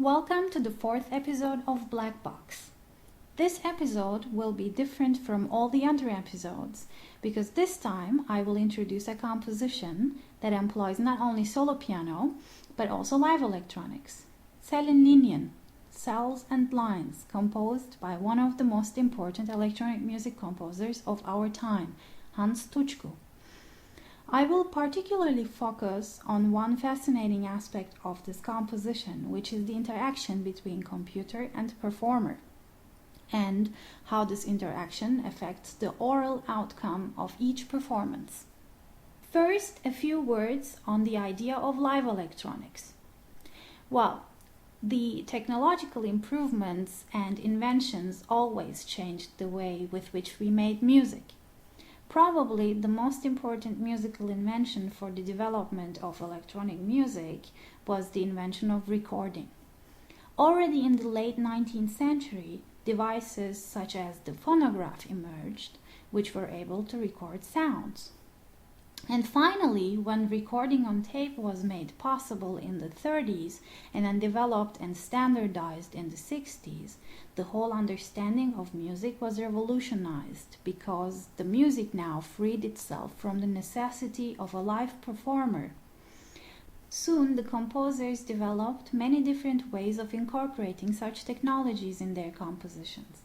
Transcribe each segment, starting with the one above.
Welcome to the fourth episode of Blackbox. This episode will be different from all the other episodes because this time I will introduce a composition that employs not only solo piano but also live electronics. Zellen-Linien, cells and lines, composed by one of the most important electronic music composers of our time, Tutschku. I will particularly focus on one fascinating aspect of this composition, which is the interaction between computer and performer, and how this interaction affects the aural outcome of each performance. First, a few words on the idea of live electronics. Well, the technological improvements and inventions always changed the way with which we made music. Probably the most important musical invention for the development of electronic music was the invention of recording. Already in the late 19th century, devices such as the phonograph emerged, which were able to record sounds. And finally, when recording on tape was made possible in the 30s and then developed and standardized in the 60s, the whole understanding of music was revolutionized because the music now freed itself from the necessity of a live performer. Soon, the composers developed many different ways of incorporating such technologies in their compositions.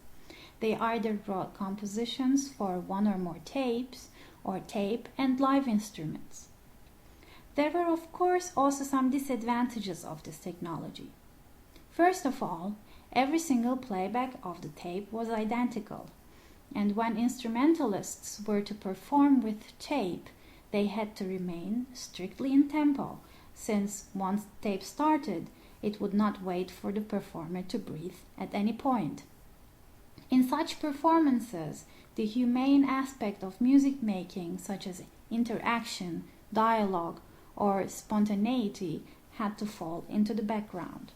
They either wrote compositions for one or more tapes, or tape and live instruments. There were of course also some disadvantages of this technology. First of all, every single playback of the tape was identical, and when instrumentalists were to perform with tape, they had to remain strictly in tempo, since once the tape started, it would not wait for the performer to breathe at any point. In such performances, the humane aspect of music making, such as interaction, dialogue, or spontaneity, had to fall into the background.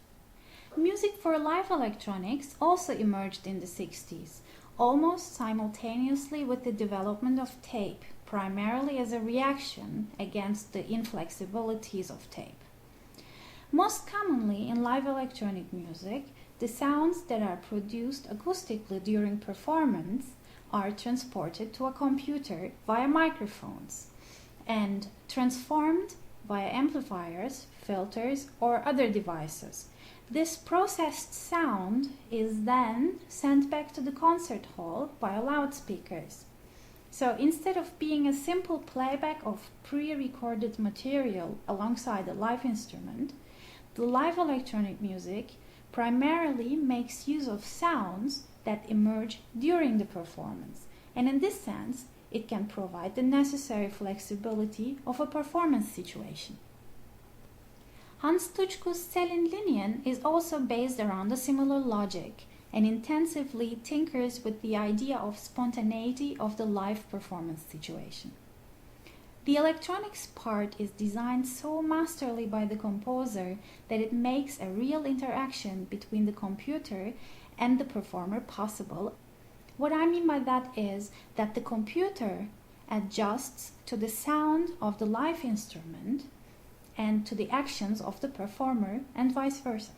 Music for live electronics also emerged in the 60s, almost simultaneously with the development of tape, primarily as a reaction against the inflexibilities of tape. Most commonly in live electronic music, the sounds that are produced acoustically during performance are transported to a computer via microphones and transformed via amplifiers, filters, or other devices. This processed sound is then sent back to the concert hall via loudspeakers. So instead of being a simple playback of pre-recorded material alongside a live instrument, the live electronic music primarily makes use of sounds that emerge during the performance, and in this sense, it can provide the necessary flexibility of a performance situation. Tutschku's Zellen-Linien is also based around a similar logic and intensively tinkers with the idea of spontaneity of the live performance situation. The electronics part is designed so masterly by the composer that it makes a real interaction between the computer and the performer possible. What I mean by that is that the computer adjusts to the sound of the live instrument and to the actions of the performer and vice versa.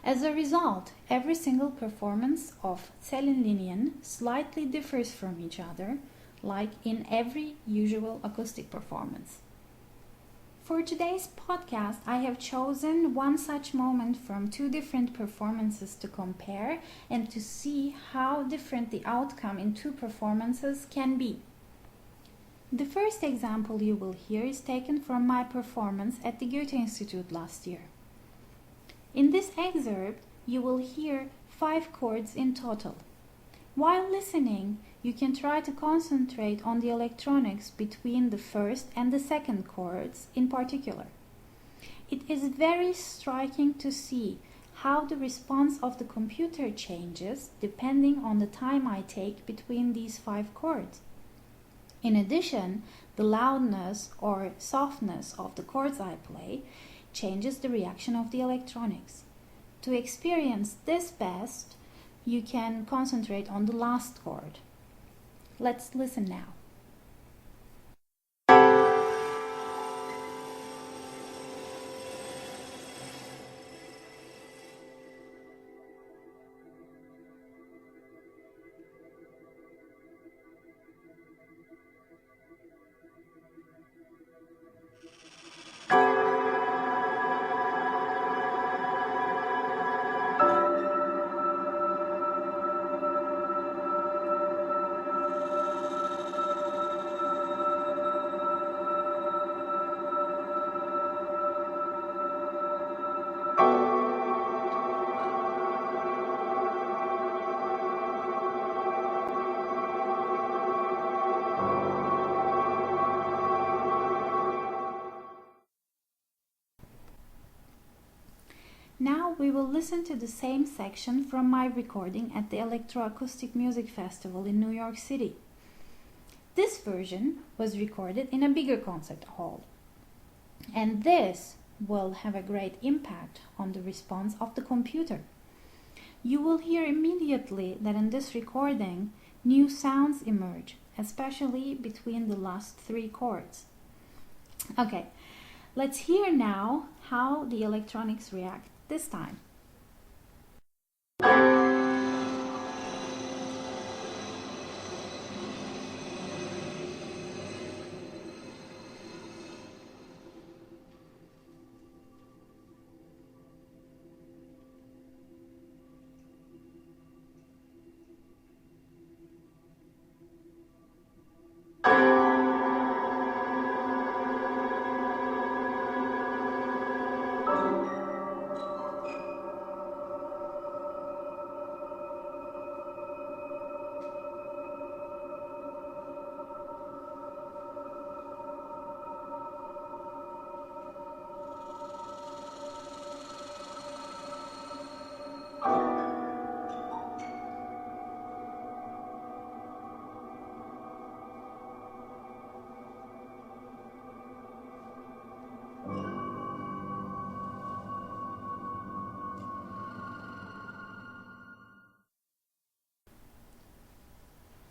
As a result, every single performance of Zellen-Linien slightly differs from each other, like in every usual acoustic performance. For today's podcast, I have chosen one such moment from two different performances to compare and to see how different the outcome in two performances can be. The first example you will hear is taken from my performance at the Goethe Institute last year. In this excerpt, you will hear 5 chords in total. While listening, you can try to concentrate on the electronics between the first and the second chords in particular. It is very striking to see how the response of the computer changes depending on the time I take between these 5 chords. In addition, the loudness or softness of the chords I play changes the reaction of the electronics. To experience this best, you can concentrate on the last chord. Let's listen now. Now we will listen to the same section from my recording at the Electroacoustic Music Festival in New York City. This version was recorded in a bigger concert hall, and this will have a great impact on the response of the computer. You will hear immediately that in this recording, new sounds emerge, especially between the last 3 chords. Okay, let's hear now how the electronics react this time.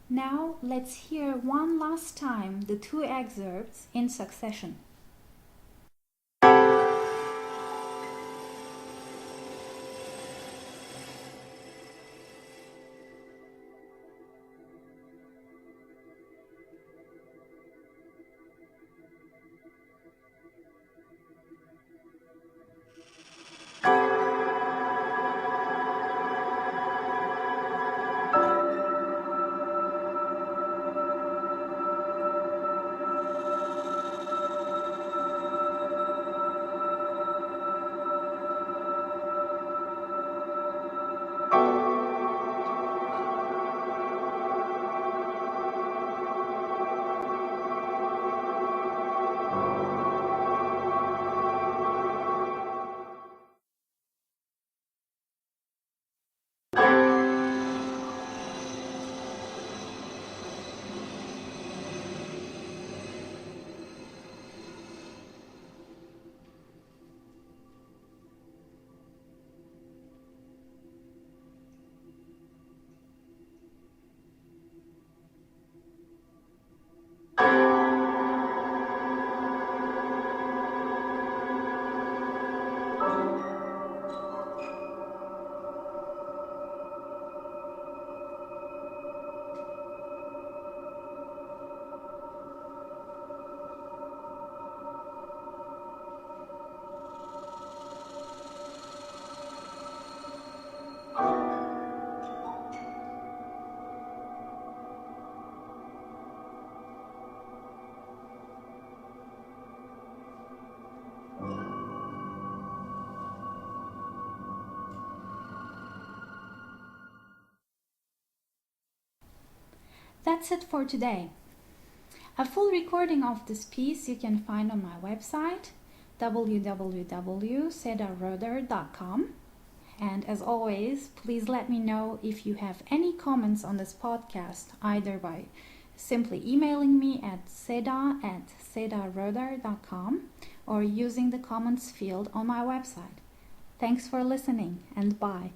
Now let's hear one last time the 2 excerpts in succession. That's it for today. A full recording of this piece you can find on my website www.sedaröder.com. And as always, please let me know if you have any comments on this podcast, either by simply emailing me at seda@sedaröder.com or using the comments field on my website. Thanks for listening, and bye.